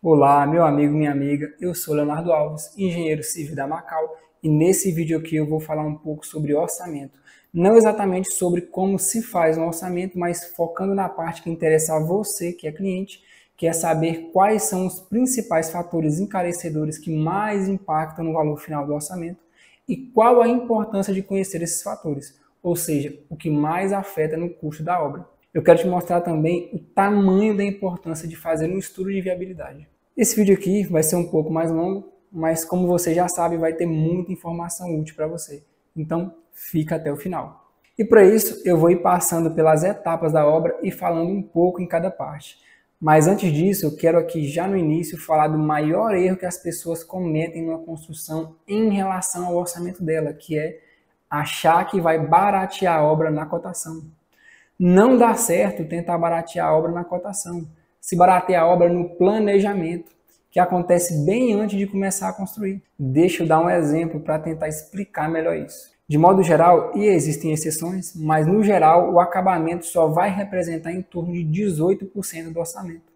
Olá, meu amigo, minha amiga, eu sou Leonardo Alves, engenheiro civil da Macau, e nesse vídeo aqui eu vou falar um pouco sobre orçamento. Não exatamente sobre como se faz um orçamento, mas focando na parte que interessa a você, que é cliente, que é saber quais são os principais fatores encarecedores que mais impactam no valor final do orçamento e qual a importância de conhecer esses fatores, ou seja, o que mais afeta no custo da obra. Eu quero te mostrar também o tamanho da importância de fazer um estudo de viabilidade. Esse vídeo aqui vai ser um pouco mais longo, mas como você já sabe, vai ter muita informação útil para você. Então, fica até o final. E para isso, eu vou ir passando pelas etapas da obra e falando um pouco em cada parte. Mas antes disso, eu quero aqui já no início falar do maior erro que as pessoas cometem numa construção em relação ao orçamento dela, que é achar que vai baratear a obra na cotação. Não dá certo tentar baratear a obra na cotação. Se baratear a obra no planejamento, que acontece bem antes de começar a construir. Deixa eu dar um exemplo para tentar explicar melhor isso. De modo geral, e existem exceções, mas no geral o acabamento só vai representar em torno de 18% do orçamento.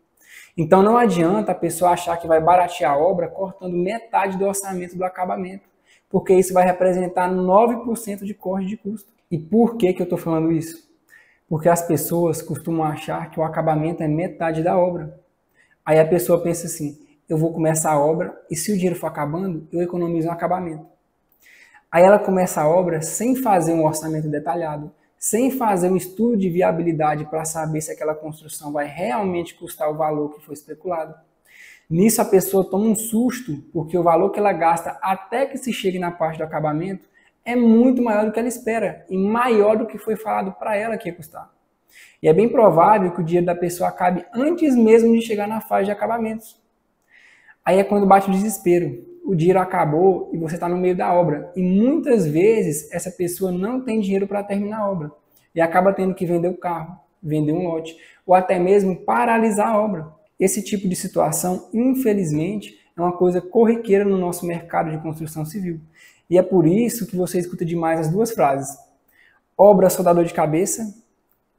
Então não adianta a pessoa achar que vai baratear a obra cortando metade do orçamento do acabamento, porque isso vai representar 9% de corte de custo. E por que eu estou falando isso? Porque as pessoas costumam achar que o acabamento é metade da obra. Aí a pessoa pensa assim, eu vou começar a obra e se o dinheiro for acabando, eu economizo no acabamento. Aí ela começa a obra sem fazer um orçamento detalhado, sem fazer um estudo de viabilidade para saber se aquela construção vai realmente custar o valor que foi especulado. Nisso a pessoa toma um susto, porque o valor que ela gasta até que se chegue na parte do acabamento é muito maior do que ela espera e maior do que foi falado para ela que ia custar. E é bem provável que o dinheiro da pessoa acabe antes mesmo de chegar na fase de acabamentos. Aí é quando bate o desespero. O dinheiro acabou e você está no meio da obra. E muitas vezes essa pessoa não tem dinheiro para terminar a obra. E acaba tendo que vender o carro, vender um lote, ou até mesmo paralisar a obra. Esse tipo de situação, infelizmente, é uma coisa corriqueira no nosso mercado de construção civil. E é por isso que você escuta demais as duas frases. Obra só dá dor de cabeça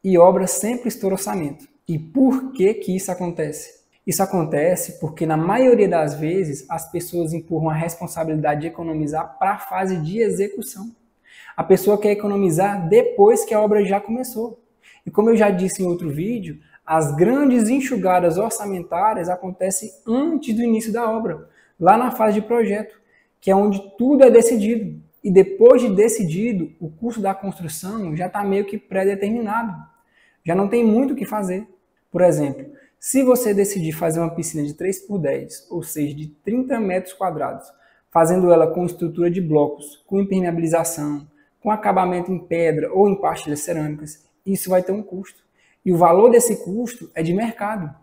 e obra sempre estoura orçamento. E por que isso acontece? Isso acontece porque, na maioria das vezes, as pessoas empurram a responsabilidade de economizar para a fase de execução. A pessoa quer economizar depois que a obra já começou. E como eu já disse em outro vídeo, as grandes enxugadas orçamentárias acontecem antes do início da obra, lá na fase de projeto, que é onde tudo é decidido. E depois de decidido, o custo da construção já está meio que pré-determinado. Já não tem muito o que fazer. Por exemplo, se você decidir fazer uma piscina de 3x10, ou seja, de 30 metros quadrados, fazendo ela com estrutura de blocos, com impermeabilização, com acabamento em pedra ou em pastilhas cerâmicas, isso vai ter um custo. E o valor desse custo é de mercado.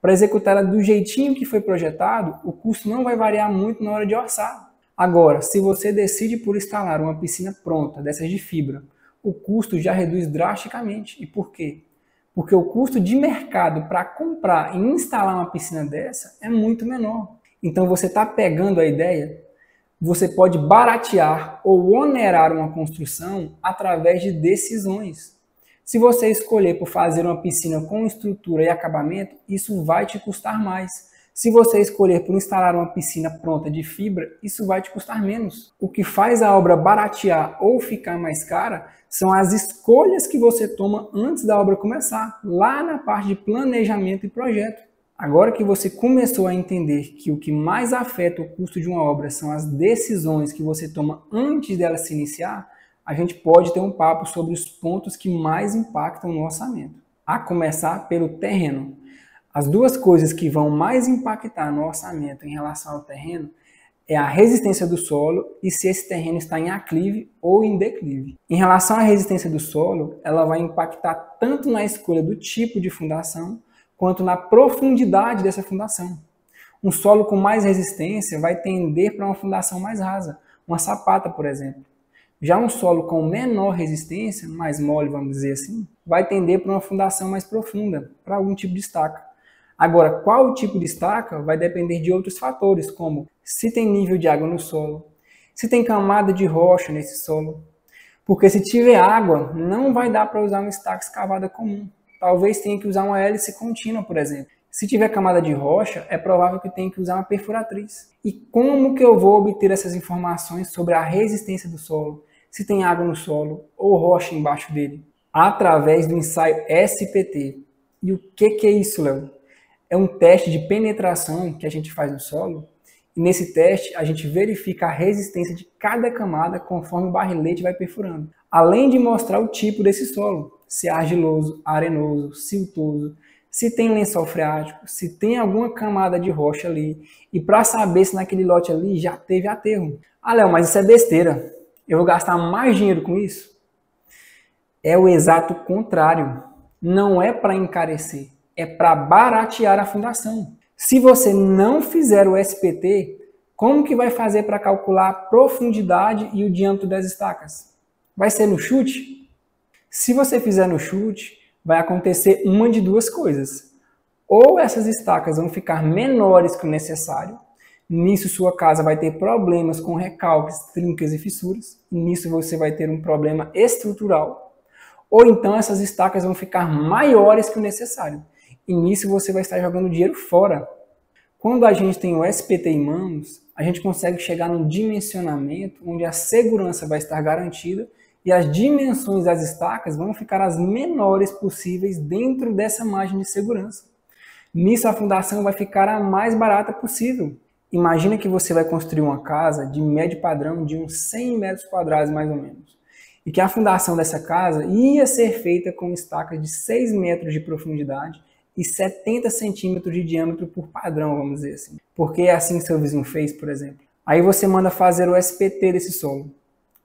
Para executar ela do jeitinho que foi projetado, o custo não vai variar muito na hora de orçar. Agora, se você decide por instalar uma piscina pronta, dessas de fibra, o custo já reduz drasticamente. E por quê? Porque o custo de mercado para comprar e instalar uma piscina dessa é muito menor. Então você está pegando a ideia? Você pode baratear ou onerar uma construção através de decisões. Se você escolher por fazer uma piscina com estrutura e acabamento, isso vai te custar mais. Se você escolher por instalar uma piscina pronta de fibra, isso vai te custar menos. O que faz a obra baratear ou ficar mais cara são as escolhas que você toma antes da obra começar, lá na parte de planejamento e projeto. Agora que você começou a entender que o que mais afeta o custo de uma obra são as decisões que você toma antes dela se iniciar, a gente pode ter um papo sobre os pontos que mais impactam no orçamento. A começar pelo terreno. As duas coisas que vão mais impactar no orçamento em relação ao terreno é a resistência do solo e se esse terreno está em aclive ou em declive. Em relação à resistência do solo, ela vai impactar tanto na escolha do tipo de fundação, quanto na profundidade dessa fundação. Um solo com mais resistência vai tender para uma fundação mais rasa, uma sapata, por exemplo. Já um solo com menor resistência, mais mole, vamos dizer assim, vai tender para uma fundação mais profunda, para algum tipo de estaca. Agora, qual tipo de estaca vai depender de outros fatores, como se tem nível de água no solo, se tem camada de rocha nesse solo. Porque se tiver água, não vai dar para usar uma estaca escavada comum. Talvez tenha que usar uma hélice contínua, por exemplo. Se tiver camada de rocha, é provável que tenha que usar uma perfuratriz. E como que eu vou obter essas informações sobre a resistência do solo, se tem água no solo ou rocha embaixo dele? Através do ensaio SPT. E o que é isso, Léo? É um teste de penetração que a gente faz no solo. E nesse teste, a gente verifica a resistência de cada camada conforme o barrilete vai perfurando. Além de mostrar o tipo desse solo, se é argiloso, arenoso, siltoso, se tem lençol freático, se tem alguma camada de rocha ali. E para saber se naquele lote ali já teve aterro. Ah, Léo, mas isso é besteira. Eu vou gastar mais dinheiro com isso? É o exato contrário. Não é para encarecer, é para baratear a fundação. Se você não fizer o SPT, como que vai fazer para calcular a profundidade e o diâmetro das estacas? Vai ser no chute? Se você fizer no chute, vai acontecer uma de duas coisas. Ou essas estacas vão ficar menores que o necessário, nisso sua casa vai ter problemas com recalques, trincas e fissuras, e nisso você vai ter um problema estrutural. Ou então essas estacas vão ficar maiores que o necessário, e nisso você vai estar jogando dinheiro fora. Quando a gente tem o SPT em mãos, a gente consegue chegar num dimensionamento onde a segurança vai estar garantida e as dimensões das estacas vão ficar as menores possíveis dentro dessa margem de segurança. Nisso a fundação vai ficar a mais barata possível. Imagina que você vai construir uma casa de médio padrão de uns 100 metros quadrados mais ou menos. E que a fundação dessa casa ia ser feita com estacas de 6 metros de profundidade e 70 centímetros de diâmetro por padrão, vamos dizer assim. Porque é assim que seu vizinho fez, por exemplo. Aí você manda fazer o SPT desse solo.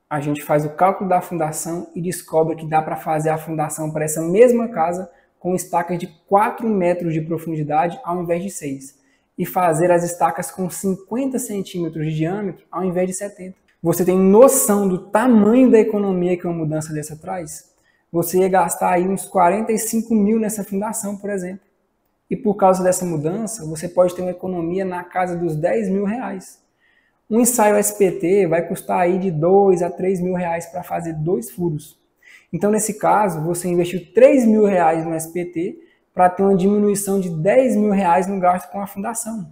A gente faz o cálculo da fundação e descobre que dá para fazer a fundação para essa mesma casa com estacas de 4 metros de profundidade ao invés de 6. E fazer as estacas com 50 centímetros de diâmetro ao invés de 70. Você tem noção do tamanho da economia que uma mudança dessa traz? Você ia gastar aí uns 45 mil nessa fundação, por exemplo. E por causa dessa mudança, você pode ter uma economia na casa dos 10 mil reais. Um ensaio SPT vai custar aí de 2 a 3 mil reais para fazer 2 furos. Então, nesse caso, você investiu 3 mil reais no SPT para ter uma diminuição de 10 mil reais no gasto com a fundação.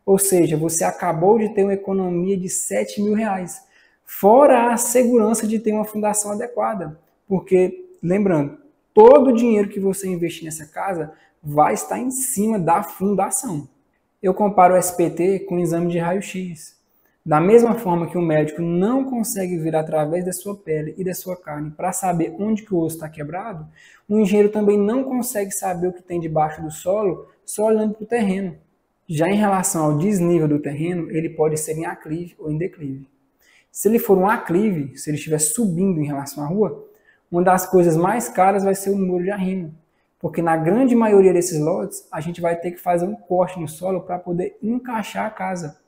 Ou seja, você acabou de ter uma economia de 7 mil reais, fora a segurança de ter uma fundação adequada. Porque, lembrando, todo o dinheiro que você investir nessa casa vai estar em cima da fundação. Eu comparo o SPT com o exame de raio-x. Da mesma forma que o médico não consegue ver através da sua pele e da sua carne para saber onde que o osso está quebrado, o engenheiro também não consegue saber o que tem debaixo do solo só olhando para o terreno. Já em relação ao desnível do terreno, ele pode ser em aclive ou em declive. Se ele for um aclive, se ele estiver subindo em relação à rua, uma das coisas mais caras vai ser o muro de arrimo, porque na grande maioria desses lotes, a gente vai ter que fazer um corte no solo para poder encaixar a casa.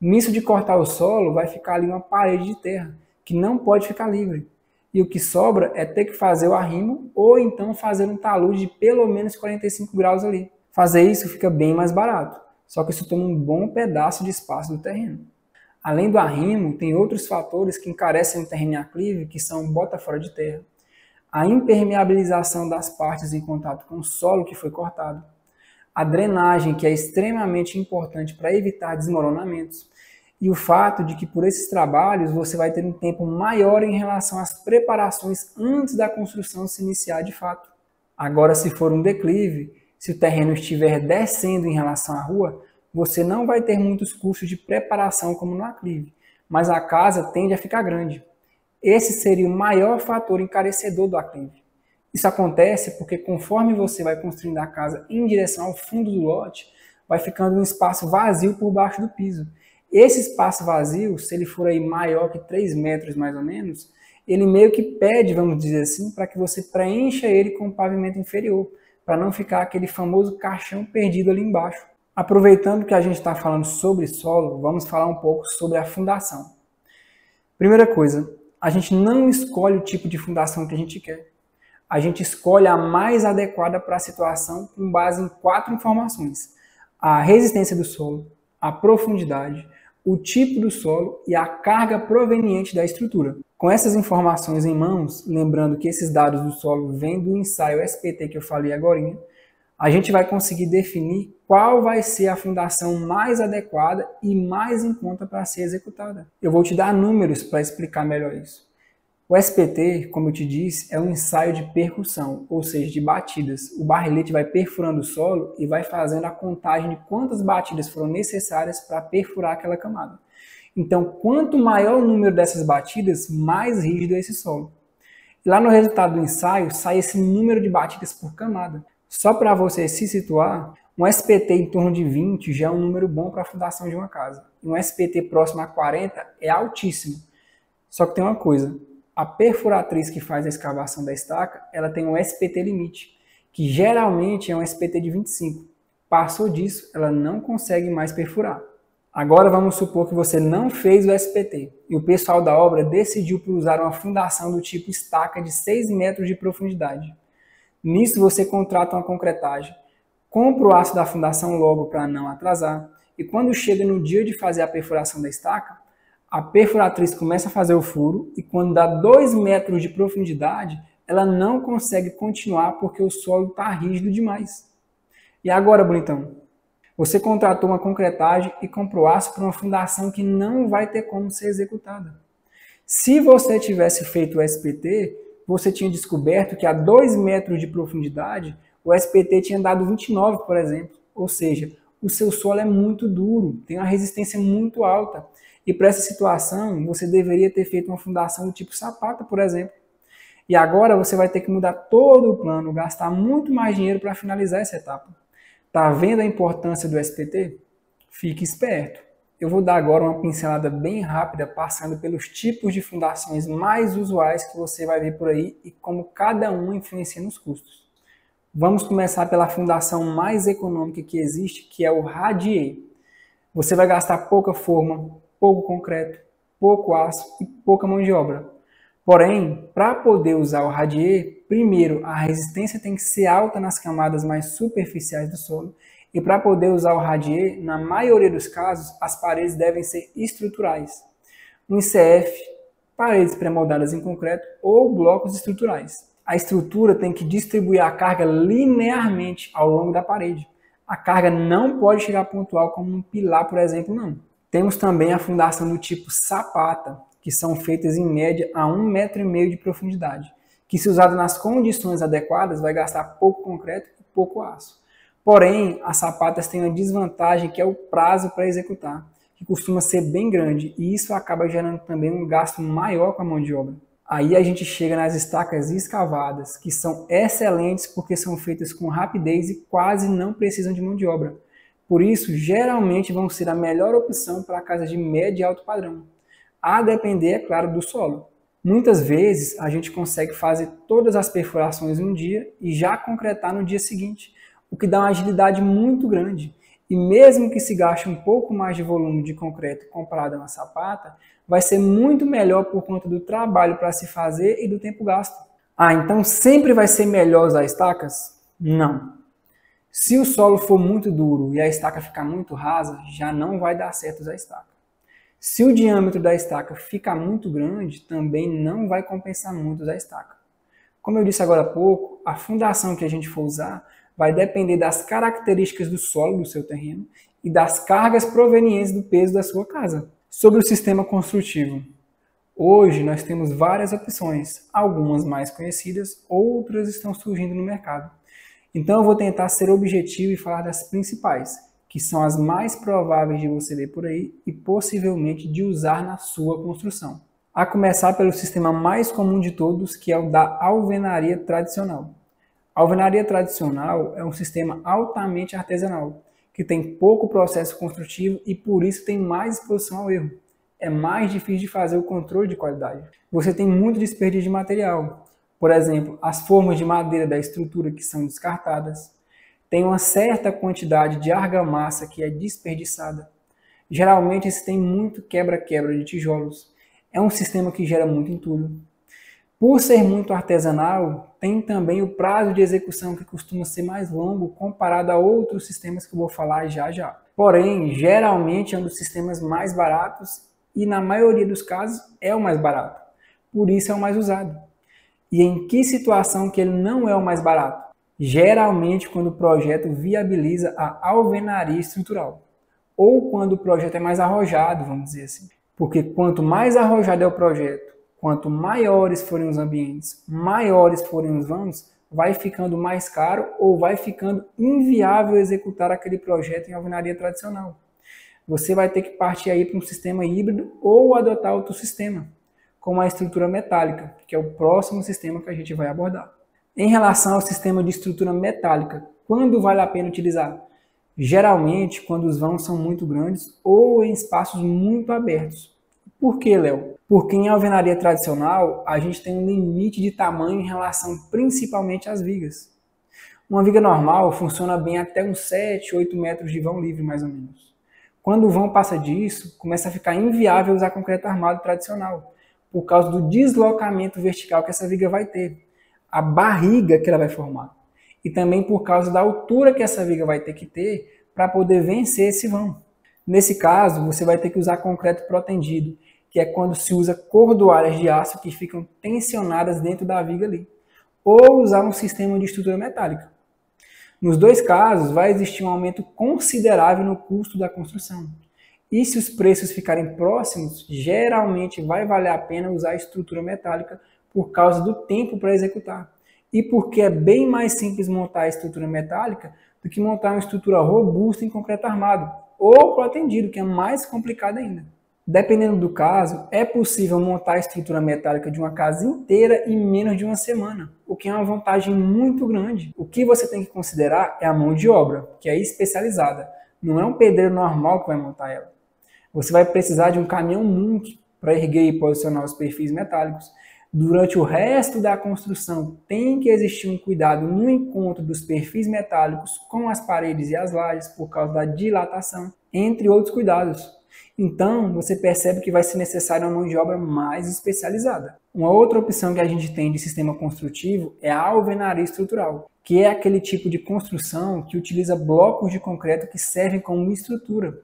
Nisso de cortar o solo, vai ficar ali uma parede de terra, que não pode ficar livre. E o que sobra é ter que fazer o arrimo ou então fazer um talude de pelo menos 45 graus ali. Fazer isso fica bem mais barato, só que isso toma um bom pedaço de espaço do terreno. Além do arrimo, tem outros fatores que encarecem o terreno em aclive, que são bota fora de terra, a impermeabilização das partes em contato com o solo que foi cortado, a drenagem, que é extremamente importante para evitar desmoronamentos, e o fato de que por esses trabalhos você vai ter um tempo maior em relação às preparações antes da construção se iniciar de fato. Agora, se for um declive, se o terreno estiver descendo em relação à rua, você não vai ter muitos custos de preparação como no aclive, mas a casa tende a ficar grande. Esse seria o maior fator encarecedor do aclive. Isso acontece porque conforme você vai construindo a casa em direção ao fundo do lote, vai ficando um espaço vazio por baixo do piso. Esse espaço vazio, se ele for aí maior que 3 metros mais ou menos, ele meio que pede, vamos dizer assim, para que você preencha ele com o pavimento inferior, para não ficar aquele famoso caixão perdido ali embaixo. Aproveitando que a gente está falando sobre solo, vamos falar um pouco sobre a fundação. Primeira coisa, a gente não escolhe o tipo de fundação que a gente quer. A gente escolhe a mais adequada para a situação com base em 4 informações: a resistência do solo, a profundidade, o tipo do solo e a carga proveniente da estrutura. Com essas informações em mãos, lembrando que esses dados do solo vêm do ensaio SPT que eu falei agora, a gente vai conseguir definir qual vai ser a fundação mais adequada e mais em conta para ser executada. Eu vou te dar números para explicar melhor isso. O SPT, como eu te disse, é um ensaio de percussão, ou seja, de batidas. O barrilete vai perfurando o solo e vai fazendo a contagem de quantas batidas foram necessárias para perfurar aquela camada. Então, quanto maior o número dessas batidas, mais rígido é esse solo. E lá no resultado do ensaio, sai esse número de batidas por camada. Só para você se situar, um SPT em torno de 20 já é um número bom para a fundação de uma casa. Um SPT próximo a 40 é altíssimo. Só que tem uma coisa, a perfuratriz que faz a escavação da estaca, ela tem um SPT limite, que geralmente é um SPT de 25. Passou disso, ela não consegue mais perfurar. Agora vamos supor que você não fez o SPT e o pessoal da obra decidiu por usar uma fundação do tipo estaca de 6 metros de profundidade. Nisso você contrata uma concretagem, compra o aço da fundação logo para não atrasar e quando chega no dia de fazer a perfuração da estaca, a perfuratriz começa a fazer o furo e quando dá 2 metros de profundidade, ela não consegue continuar porque o solo está rígido demais. E agora, bonitão? Você contratou uma concretagem e comprou aço para uma fundação que não vai ter como ser executada. Se você tivesse feito o SPT, você tinha descoberto que a 2 metros de profundidade, o SPT tinha dado 29, por exemplo. Ou seja, o seu solo é muito duro, tem uma resistência muito alta. E para essa situação, você deveria ter feito uma fundação do tipo sapata, por exemplo. E agora você vai ter que mudar todo o plano, gastar muito mais dinheiro para finalizar essa etapa. Tá vendo a importância do SPT? Fique esperto. Eu vou dar agora uma pincelada bem rápida, passando pelos tipos de fundações mais usuais que você vai ver por aí e como cada um influencia nos custos. Vamos começar pela fundação mais econômica que existe, que é o radier. Você vai gastar pouca forma, pouco concreto, pouco aço e pouca mão de obra. Porém, para poder usar o radier, primeiro a resistência tem que ser alta nas camadas mais superficiais do solo e para poder usar o radier, na maioria dos casos, as paredes devem ser estruturais. Um ICF, paredes pré-moldadas em concreto ou blocos estruturais. A estrutura tem que distribuir a carga linearmente ao longo da parede. A carga não pode chegar pontual como um pilar, por exemplo, não. Temos também a fundação do tipo sapata, que são feitas em média a 1,5 metro de profundidade, que se usado nas condições adequadas vai gastar pouco concreto e pouco aço. Porém, as sapatas têm uma desvantagem que é o prazo para executar, que costuma ser bem grande e isso acaba gerando também um gasto maior com a mão de obra. Aí a gente chega nas estacas escavadas, que são excelentes porque são feitas com rapidez e quase não precisam de mão de obra. Por isso, geralmente vão ser a melhor opção para casas de médio e alto padrão. A depender, é claro, do solo. Muitas vezes a gente consegue fazer todas as perfurações em um dia e já concretar no dia seguinte, o que dá uma agilidade muito grande. E mesmo que se gaste um pouco mais de volume de concreto comparado a uma sapata, vai ser muito melhor por conta do trabalho para se fazer e do tempo gasto. Ah, então sempre vai ser melhor usar estacas? Não. Se o solo for muito duro e a estaca ficar muito rasa, já não vai dar certo usar estaca. Se o diâmetro da estaca ficar muito grande, também não vai compensar muito usar estaca. Como eu disse agora há pouco, a fundação que a gente for usar vai depender das características do solo do seu terreno e das cargas provenientes do peso da sua casa. Sobre o sistema construtivo. Hoje nós temos várias opções, algumas mais conhecidas, outras estão surgindo no mercado. Então eu vou tentar ser objetivo e falar das principais, que são as mais prováveis de você ver por aí e possivelmente de usar na sua construção. A começar pelo sistema mais comum de todos, que é o da alvenaria tradicional. A alvenaria tradicional é um sistema altamente artesanal, que tem pouco processo construtivo e por isso tem mais exposição ao erro. É mais difícil de fazer o controle de qualidade. Você tem muito desperdício de material. Por exemplo, as formas de madeira da estrutura que são descartadas. Tem uma certa quantidade de argamassa que é desperdiçada. Geralmente eles têm muito quebra-quebra de tijolos. É um sistema que gera muito entulho. Por ser muito artesanal, tem também o prazo de execução que costuma ser mais longo comparado a outros sistemas que eu vou falar já já. Porém, geralmente é um dos sistemas mais baratos e na maioria dos casos é o mais barato. Por isso é o mais usado. E em que situação que ele não é o mais barato? Geralmente quando o projeto viabiliza a alvenaria estrutural, ou quando o projeto é mais arrojado, vamos dizer assim. Porque quanto mais arrojado é o projeto, quanto maiores forem os ambientes, maiores forem os vãos, vai ficando mais caro ou vai ficando inviável executar aquele projeto em alvenaria tradicional. Você vai ter que partir aí para um sistema híbrido ou adotar outro sistema, como a estrutura metálica, que é o próximo sistema que a gente vai abordar. Em relação ao sistema de estrutura metálica, quando vale a pena utilizar? Geralmente, quando os vãos são muito grandes ou em espaços muito abertos. Por que, Léo? Porque em alvenaria tradicional, a gente tem um limite de tamanho em relação principalmente às vigas. Uma viga normal funciona bem até uns 7, 8 metros de vão livre, mais ou menos. Quando o vão passa disso, começa a ficar inviável usar concreto armado tradicional, por causa do deslocamento vertical que essa viga vai ter, a barriga que ela vai formar, e também por causa da altura que essa viga vai ter que ter para poder vencer esse vão. Nesse caso, você vai ter que usar concreto protendido, que é quando se usa cordoalhas de aço que ficam tensionadas dentro da viga ali, ou usar um sistema de estrutura metálica. Nos dois casos, vai existir um aumento considerável no custo da construção. E se os preços ficarem próximos, geralmente vai valer a pena usar a estrutura metálica por causa do tempo para executar. E porque é bem mais simples montar a estrutura metálica do que montar uma estrutura robusta em concreto armado, ou protendido, que é mais complicado ainda. Dependendo do caso, é possível montar a estrutura metálica de uma casa inteira em menos de uma semana, o que é uma vantagem muito grande. O que você tem que considerar é a mão de obra, que é especializada. Não é um pedreiro normal que vai montar ela. Você vai precisar de um caminhão Munk para erguer e posicionar os perfis metálicos. Durante o resto da construção, tem que existir um cuidado no encontro dos perfis metálicos com as paredes e as lajes por causa da dilatação, entre outros cuidados. Então, você percebe que vai ser necessária uma mão de obra mais especializada. Uma outra opção que a gente tem de sistema construtivo é a alvenaria estrutural, que é aquele tipo de construção que utiliza blocos de concreto que servem como estrutura.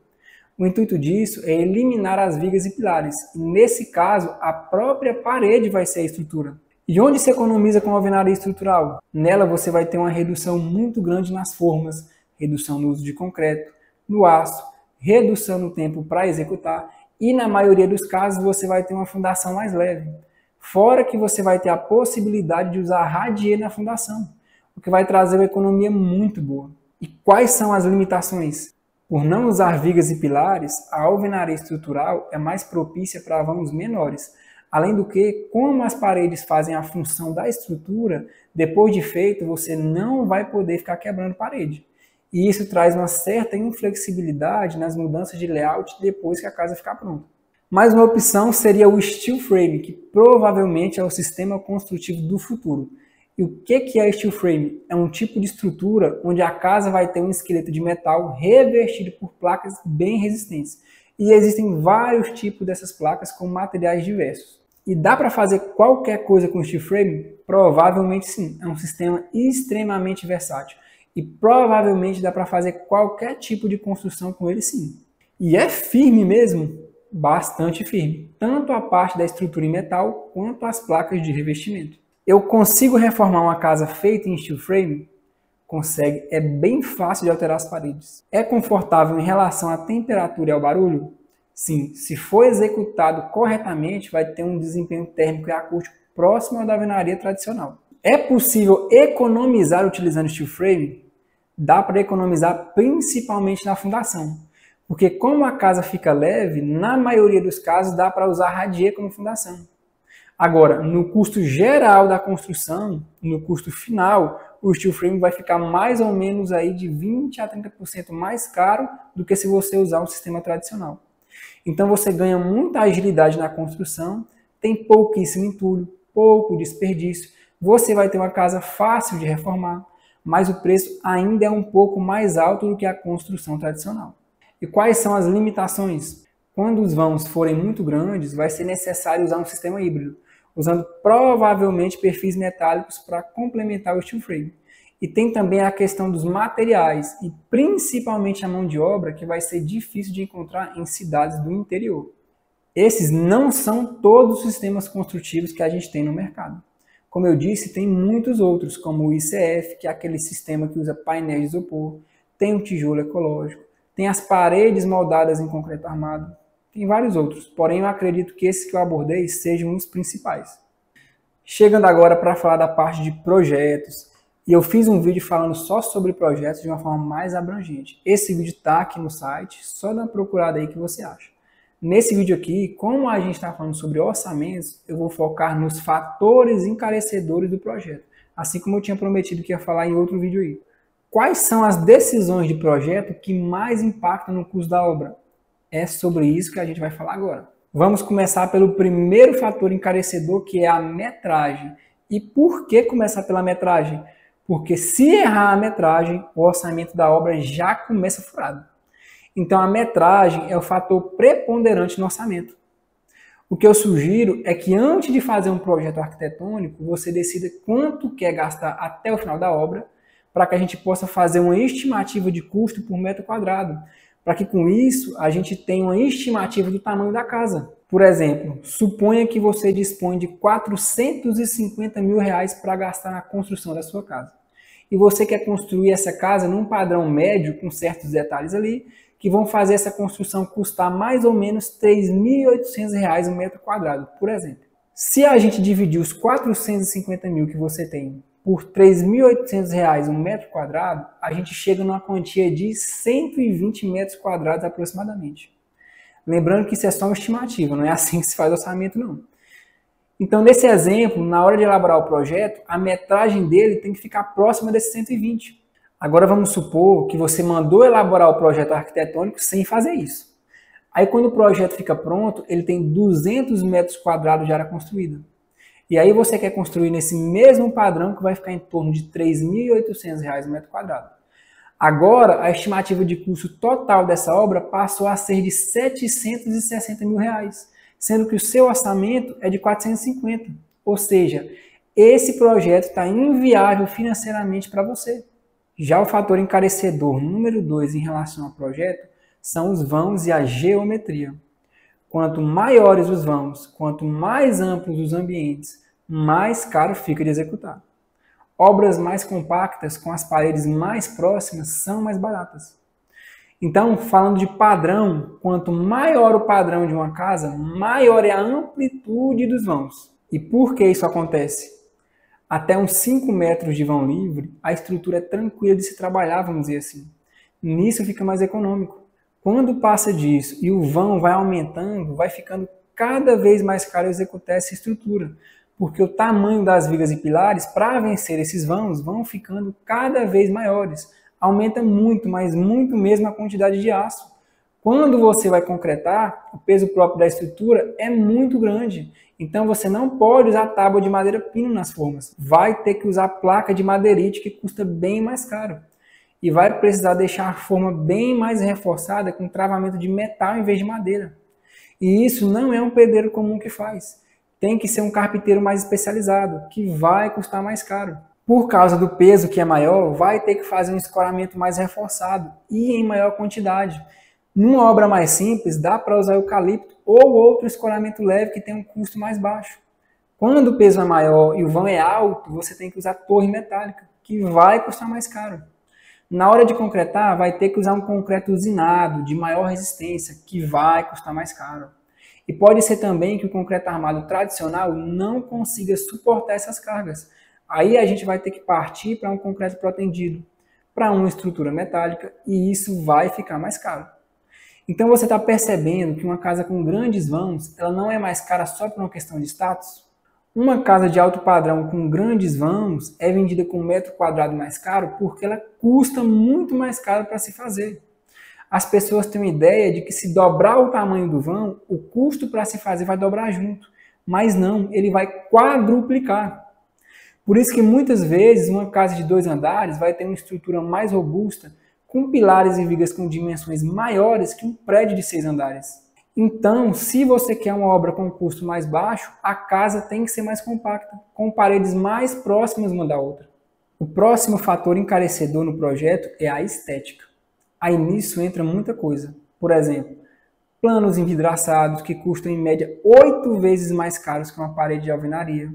O intuito disso é eliminar as vigas e pilares. E nesse caso, a própria parede vai ser a estrutura. E onde se economiza com a alvenaria estrutural? Nela você vai ter uma redução muito grande nas formas, redução no uso de concreto, no aço, redução no tempo para executar e, na maioria dos casos, você vai ter uma fundação mais leve. Fora que você vai ter a possibilidade de usar radier na fundação, o que vai trazer uma economia muito boa. E quais são as limitações? Por não usar vigas e pilares, a alvenaria estrutural é mais propícia para vãos menores. Além do que, como as paredes fazem a função da estrutura, depois de feito, você não vai poder ficar quebrando parede. E isso traz uma certa inflexibilidade nas mudanças de layout depois que a casa ficar pronta. Mais uma opção seria o steel frame, que provavelmente é o sistema construtivo do futuro. E o que é steel frame? É um tipo de estrutura onde a casa vai ter um esqueleto de metal revestido por placas bem resistentes. E existem vários tipos dessas placas com materiais diversos. E dá para fazer qualquer coisa com steel frame? Provavelmente sim. É um sistema extremamente versátil. E provavelmente dá para fazer qualquer tipo de construção com ele sim. E é firme mesmo? Bastante firme. Tanto a parte da estrutura em metal, quanto as placas de revestimento. Eu consigo reformar uma casa feita em steel frame? Consegue. É bem fácil de alterar as paredes. É confortável em relação à temperatura e ao barulho? Sim. Se for executado corretamente, vai ter um desempenho térmico e acústico próximo ao da alvenaria tradicional. É possível economizar utilizando steel frame? Dá para economizar principalmente na fundação. Porque como a casa fica leve, na maioria dos casos dá para usar radier como fundação. Agora, no custo geral da construção, no custo final, o steel frame vai ficar mais ou menos aí de 20 a 30% mais caro do que se você usar um sistema tradicional. Então você ganha muita agilidade na construção, tem pouquíssimo entulho, pouco desperdício, você vai ter uma casa fácil de reformar, mas o preço ainda é um pouco mais alto do que a construção tradicional. E quais são as limitações? Quando os vãos forem muito grandes, vai ser necessário usar um sistema híbrido, usando provavelmente perfis metálicos para complementar o steel frame. E tem também a questão dos materiais e principalmente a mão de obra, que vai ser difícil de encontrar em cidades do interior. Esses não são todos os sistemas construtivos que a gente tem no mercado. Como eu disse, tem muitos outros, como o ICF, que é aquele sistema que usa painéis de isopor, tem o tijolo ecológico, tem as paredes moldadas em concreto armado, tem vários outros, porém eu acredito que esses que eu abordei sejam os principais. Chegando agora para falar da parte de projetos, e eu fiz um vídeo falando só sobre projetos de uma forma mais abrangente. Esse vídeo está aqui no site, só dá uma procurada aí que você acha. Nesse vídeo aqui, como a gente está falando sobre orçamentos, eu vou focar nos fatores encarecedores do projeto, assim como eu tinha prometido que ia falar em outro vídeo aí. Quais são as decisões de projeto que mais impactam no custo da obra? É sobre isso que a gente vai falar agora. Vamos começar pelo primeiro fator encarecedor, que é a metragem. E por que começar pela metragem? Porque se errar a metragem, o orçamento da obra já começa furado. Então a metragem é o fator preponderante no orçamento. O que eu sugiro é que antes de fazer um projeto arquitetônico, você decida quanto quer gastar até o final da obra, para que a gente possa fazer uma estimativa de custo por metro quadrado, para que com isso a gente tenha uma estimativa do tamanho da casa. Por exemplo, suponha que você dispõe de R$450 mil para gastar na construção da sua casa. E você quer construir essa casa num padrão médio, com certos detalhes ali, que vão fazer essa construção custar mais ou menos R$3.800 um metro quadrado, por exemplo. Se a gente dividir os 450 mil que você tem por R$3.800 um metro quadrado, a gente chega numa quantia de 120 metros quadrados aproximadamente. Lembrando que isso é só uma estimativa, não é assim que se faz orçamento não. Então, nesse exemplo, na hora de elaborar o projeto, a metragem dele tem que ficar próxima desses 120. Agora vamos supor que você mandou elaborar o projeto arquitetônico sem fazer isso. Aí quando o projeto fica pronto, ele tem 200 metros quadrados de área construída. E aí você quer construir nesse mesmo padrão que vai ficar em torno de R$3.800 o metro quadrado. Agora, a estimativa de custo total dessa obra passou a ser de R$760 mil, sendo que o seu orçamento é de 450. Ou seja, esse projeto está inviável financeiramente para você. Já o fator encarecedor número 2 em relação ao projeto são os vãos e a geometria. Quanto maiores os vãos, quanto mais amplos os ambientes, mais caro fica de executar. Obras mais compactas, com as paredes mais próximas, são mais baratas. Então, falando de padrão, quanto maior o padrão de uma casa, maior é a amplitude dos vãos. E por que isso acontece? Até uns 5 metros de vão livre, a estrutura é tranquila de se trabalhar, vamos dizer assim. Nisso fica mais econômico. Quando passa disso e o vão vai aumentando, vai ficando cada vez mais caro executar essa estrutura, porque o tamanho das vigas e pilares, para vencer esses vãos, vão ficando cada vez maiores. Aumenta muito, mas muito mesmo a quantidade de aço. Quando você vai concretar, o peso próprio da estrutura é muito grande. Então você não pode usar tábua de madeira pino nas formas. Vai ter que usar placa de madeirite, que custa bem mais caro. E vai precisar deixar a forma bem mais reforçada com travamento de metal em vez de madeira. E isso não é um pedreiro comum que faz. Tem que ser um carpinteiro mais especializado, que vai custar mais caro. Por causa do peso que é maior, vai ter que fazer um escoramento mais reforçado e em maior quantidade. Numa obra mais simples, dá para usar eucalipto ou outro escoramento leve que tem um custo mais baixo. Quando o peso é maior e o vão é alto, você tem que usar torre metálica, que vai custar mais caro. Na hora de concretar, vai ter que usar um concreto usinado, de maior resistência, que vai custar mais caro. E pode ser também que o concreto armado tradicional não consiga suportar essas cargas. Aí a gente vai ter que partir para um concreto protendido, para uma estrutura metálica, e isso vai ficar mais caro. Então você está percebendo que uma casa com grandes vãos, ela não é mais cara só por uma questão de status? Uma casa de alto padrão com grandes vãos é vendida com um metro quadrado mais caro porque ela custa muito mais caro para se fazer. As pessoas têm uma ideia de que se dobrar o tamanho do vão, o custo para se fazer vai dobrar junto. Mas não, ele vai quadruplicar. Por isso que muitas vezes uma casa de 2 andares vai ter uma estrutura mais robusta, com pilares e vigas com dimensões maiores que um prédio de 6 andares. Então, se você quer uma obra com custo mais baixo, a casa tem que ser mais compacta, com paredes mais próximas uma da outra. O próximo fator encarecedor no projeto é a estética. Aí nisso entra muita coisa. Por exemplo, planos envidraçados que custam em média 8 vezes mais caros que uma parede de alvenaria.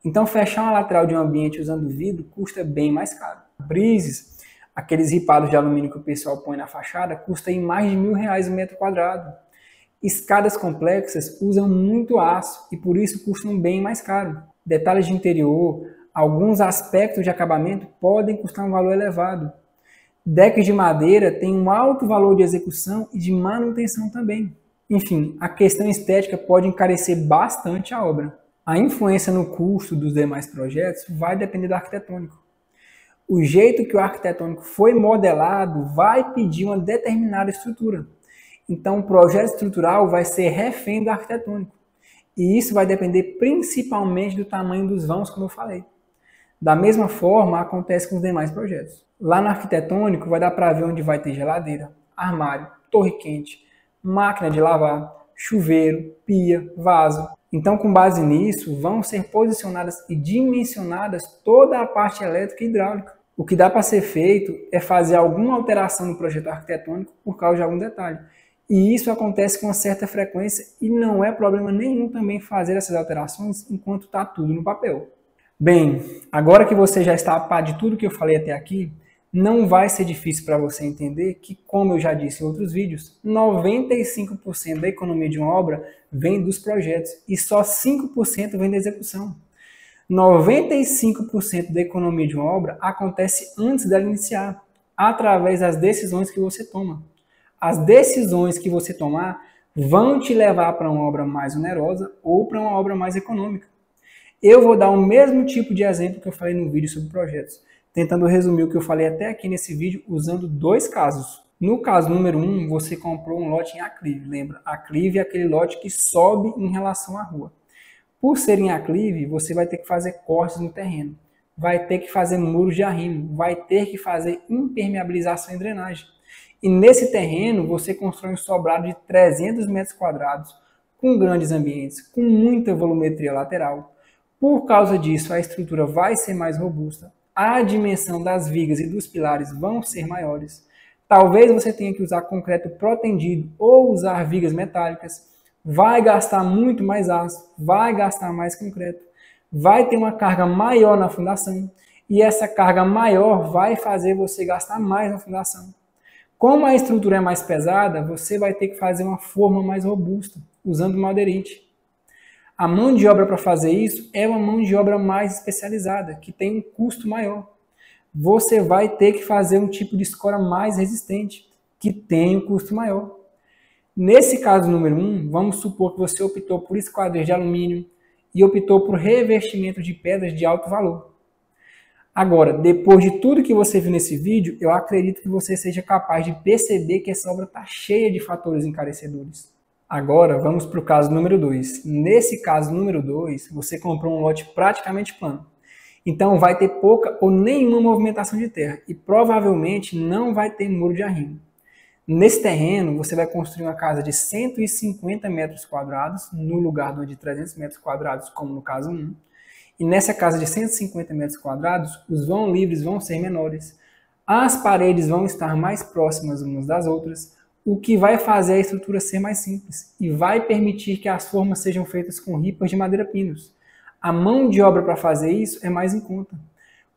Então, fechar uma lateral de um ambiente usando vidro custa bem mais caro. Brises, aqueles ripados de alumínio que o pessoal põe na fachada, custa aí mais de R$1.000 o metro quadrado. Escadas complexas usam muito aço e por isso custam bem mais caro. Detalhes de interior, alguns aspectos de acabamento podem custar um valor elevado. Decks de madeira têm um alto valor de execução e de manutenção também. Enfim, a questão estética pode encarecer bastante a obra. A influência no custo dos demais projetos vai depender do arquitetônico. O jeito que o arquitetônico foi modelado vai pedir uma determinada estrutura. Então, o projeto estrutural vai ser refém do arquitetônico. E isso vai depender principalmente do tamanho dos vãos, como eu falei. Da mesma forma, acontece com os demais projetos. Lá no arquitetônico, vai dar para ver onde vai ter geladeira, armário, torre quente, máquina de lavar, chuveiro, pia, vaso. Então, com base nisso, vão ser posicionadas e dimensionadas toda a parte elétrica e hidráulica. O que dá para ser feito é fazer alguma alteração no projeto arquitetônico por causa de algum detalhe. E isso acontece com uma certa frequência e não é problema nenhum também fazer essas alterações enquanto está tudo no papel. Bem, agora que você já está a par de tudo que eu falei até aqui, não vai ser difícil para você entender que, como eu já disse em outros vídeos, 95% da economia de uma obra vem dos projetos e só 5% vem da execução. 95% da economia de uma obra acontece antes dela iniciar, através das decisões que você toma. As decisões que você tomar vão te levar para uma obra mais onerosa ou para uma obra mais econômica. Eu vou dar o mesmo tipo de exemplo que eu falei no vídeo sobre projetos, tentando resumir o que eu falei até aqui nesse vídeo usando dois casos. No caso número 1, você comprou um lote em aclive. Lembra, aclive é aquele lote que sobe em relação à rua. Por ser em aclive, você vai ter que fazer cortes no terreno, vai ter que fazer muros de arrimo, vai ter que fazer impermeabilização e drenagem. E nesse terreno, você constrói um sobrado de 300 metros quadrados, com grandes ambientes, com muita volumetria lateral. Por causa disso, a estrutura vai ser mais robusta, a dimensão das vigas e dos pilares vão ser maiores. Talvez você tenha que usar concreto protendido ou usar vigas metálicas. Vai gastar muito mais aço, vai gastar mais concreto, vai ter uma carga maior na fundação e essa carga maior vai fazer você gastar mais na fundação. Como a estrutura é mais pesada, você vai ter que fazer uma forma mais robusta, usando madeirite. A mão de obra para fazer isso é uma mão de obra mais especializada, que tem um custo maior. Você vai ter que fazer um tipo de escora mais resistente, que tem um custo maior. Nesse caso número 1, vamos supor que você optou por esquadrias de alumínio e optou por revestimento de pedras de alto valor. Agora, depois de tudo que você viu nesse vídeo, eu acredito que você seja capaz de perceber que essa obra está cheia de fatores encarecedores. Agora, vamos para o caso número 2. Nesse caso número 2, você comprou um lote praticamente plano. Então, vai ter pouca ou nenhuma movimentação de terra e provavelmente não vai ter muro de arrimo. Nesse terreno, você vai construir uma casa de 150 metros quadrados, no lugar de 300 metros quadrados, como no caso 1. E nessa casa de 150 metros quadrados, os vãos livres vão ser menores. As paredes vão estar mais próximas umas das outras, o que vai fazer a estrutura ser mais simples e vai permitir que as formas sejam feitas com ripas de madeira pinos. A mão de obra para fazer isso é mais em conta.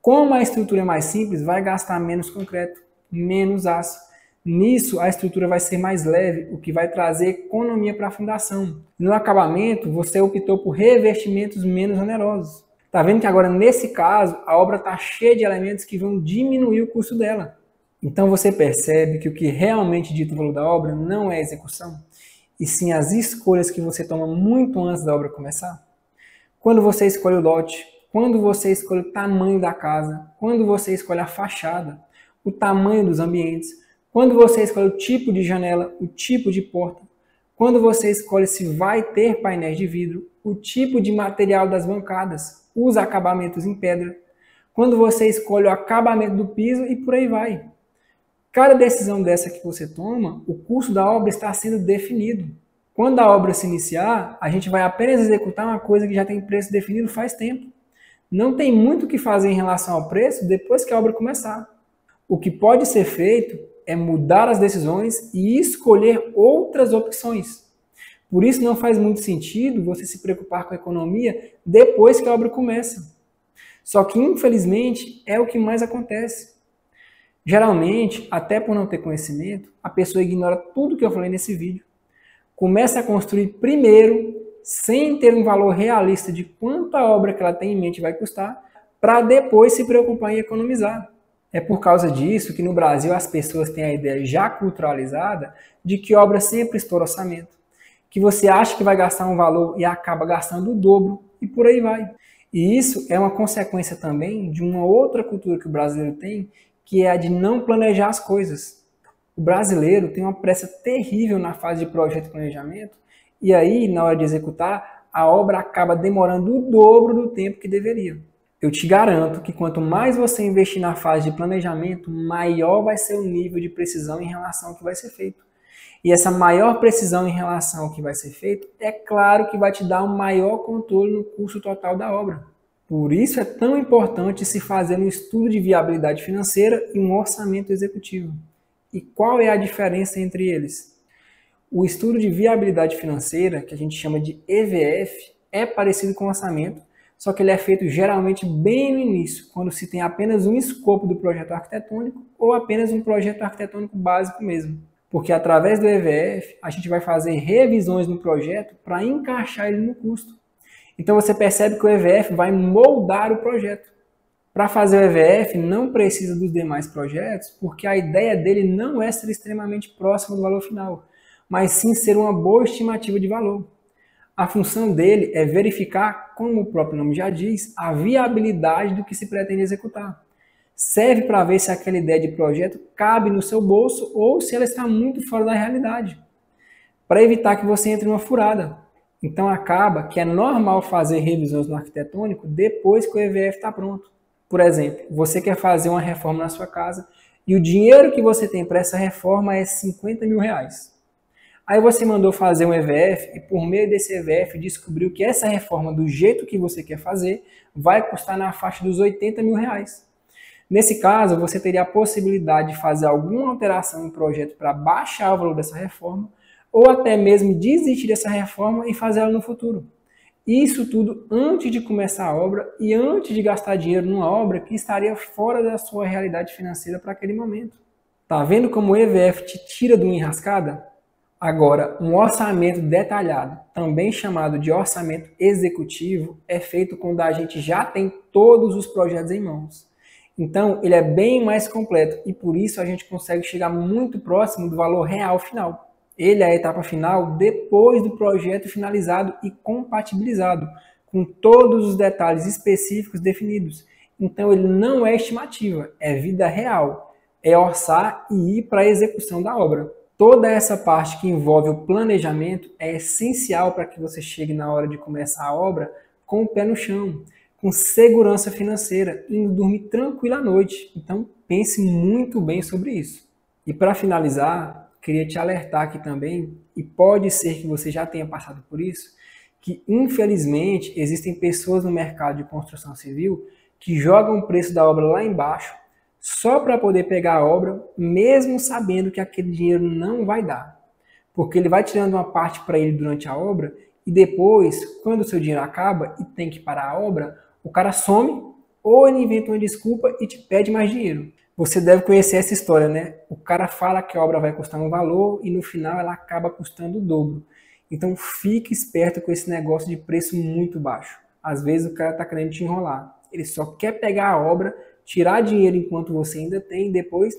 Como a estrutura é mais simples, vai gastar menos concreto, menos aço. Nisso, a estrutura vai ser mais leve, o que vai trazer economia para a fundação. No acabamento, você optou por revestimentos menos onerosos. Tá vendo que agora, nesse caso, a obra está cheia de elementos que vão diminuir o custo dela. Então você percebe que o que realmente dita o valor da obra não é a execução, e sim as escolhas que você toma muito antes da obra começar. Quando você escolhe o lote, quando você escolhe o tamanho da casa, quando você escolhe a fachada, o tamanho dos ambientes, quando você escolhe o tipo de janela, o tipo de porta, quando você escolhe se vai ter painéis de vidro, o tipo de material das bancadas, os acabamentos em pedra, quando você escolhe o acabamento do piso e por aí vai. Cada decisão dessa que você toma, o custo da obra está sendo definido. Quando a obra se iniciar, a gente vai apenas executar uma coisa que já tem preço definido faz tempo. Não tem muito o que fazer em relação ao preço depois que a obra começar. O que pode ser feito é mudar as decisões e escolher outras opções. Por isso não faz muito sentido você se preocupar com a economia depois que a obra começa. Só que, infelizmente, é o que mais acontece. Geralmente, até por não ter conhecimento, a pessoa ignora tudo que eu falei nesse vídeo. Começa a construir primeiro, sem ter um valor realista de quanto a obra que ela tem em mente vai custar, para depois se preocupar em economizar. É por causa disso que no Brasil as pessoas têm a ideia já culturalizada de que obra sempre estoura orçamento, que você acha que vai gastar um valor e acaba gastando o dobro, e por aí vai. E isso é uma consequência também de uma outra cultura que o brasileiro tem, que é a de não planejar as coisas. O brasileiro tem uma pressa terrível na fase de projeto e planejamento, e aí, na hora de executar, a obra acaba demorando o dobro do tempo que deveria. Eu te garanto que quanto mais você investir na fase de planejamento, maior vai ser o nível de precisão em relação ao que vai ser feito. E essa maior precisão em relação ao que vai ser feito, é claro que vai te dar um maior controle no custo total da obra. Por isso é tão importante se fazer um estudo de viabilidade financeira e um orçamento executivo. E qual é a diferença entre eles? O estudo de viabilidade financeira, que a gente chama de EVF, é parecido com o orçamento, só que ele é feito geralmente bem no início, quando se tem apenas um escopo do projeto arquitetônico ou apenas um projeto arquitetônico básico mesmo. Porque através do EVF, a gente vai fazer revisões no projeto para encaixar ele no custo. Então você percebe que o EVF vai moldar o projeto. Para fazer o EVF não precisa dos demais projetos, porque a ideia dele não é ser extremamente próximo do valor final, mas sim ser uma boa estimativa de valor. A função dele é verificar, como o próprio nome já diz, a viabilidade do que se pretende executar. Serve para ver se aquela ideia de projeto cabe no seu bolso ou se ela está muito fora da realidade, para evitar que você entre numa furada. Então acaba que é normal fazer revisões no arquitetônico depois que o EVF está pronto. Por exemplo, você quer fazer uma reforma na sua casa e o dinheiro que você tem para essa reforma é 50 mil reais. Aí você mandou fazer um EVF e por meio desse EVF descobriu que essa reforma, do jeito que você quer fazer, vai custar na faixa dos 80 mil reais. Nesse caso, você teria a possibilidade de fazer alguma alteração no projeto para baixar o valor dessa reforma, ou até mesmo desistir dessa reforma e fazer ela no futuro. Isso tudo antes de começar a obra e antes de gastar dinheiro numa obra que estaria fora da sua realidade financeira para aquele momento. Tá vendo como o EVF te tira de uma enrascada? Agora, um orçamento detalhado, também chamado de orçamento executivo, é feito quando a gente já tem todos os projetos em mãos. Então, ele é bem mais completo e por isso a gente consegue chegar muito próximo do valor real final. Ele é a etapa final depois do projeto finalizado e compatibilizado, com todos os detalhes específicos definidos. Então, ele não é estimativa, é vida real, é orçar e ir para a execução da obra. Toda essa parte que envolve o planejamento é essencial para que você chegue na hora de começar a obra com o pé no chão, com segurança financeira, indo dormir tranquilo à noite. Então, pense muito bem sobre isso. E para finalizar, queria te alertar aqui também, e pode ser que você já tenha passado por isso, que infelizmente existem pessoas no mercado de construção civil que jogam o preço da obra lá embaixo só para poder pegar a obra, mesmo sabendo que aquele dinheiro não vai dar. Porque ele vai tirando uma parte para ele durante a obra e depois, quando o seu dinheiro acaba e tem que parar a obra, o cara some ou ele inventa uma desculpa e te pede mais dinheiro. Você deve conhecer essa história, né? O cara fala que a obra vai custar um valor e no final ela acaba custando o dobro. Então fique esperto com esse negócio de preço muito baixo. Às vezes o cara está querendo te enrolar. Ele só quer pegar a obra, tirar dinheiro enquanto você ainda tem e depois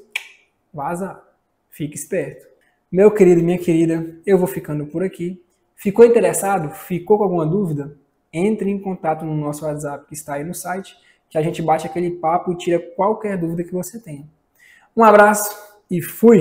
vaza. Fique esperto. Meu querido e minha querida, eu vou ficando por aqui. Ficou interessado? Ficou com alguma dúvida? Entre em contato no nosso WhatsApp que está aí no site, que a gente bate aquele papo e tira qualquer dúvida que você tenha. Um abraço e fui!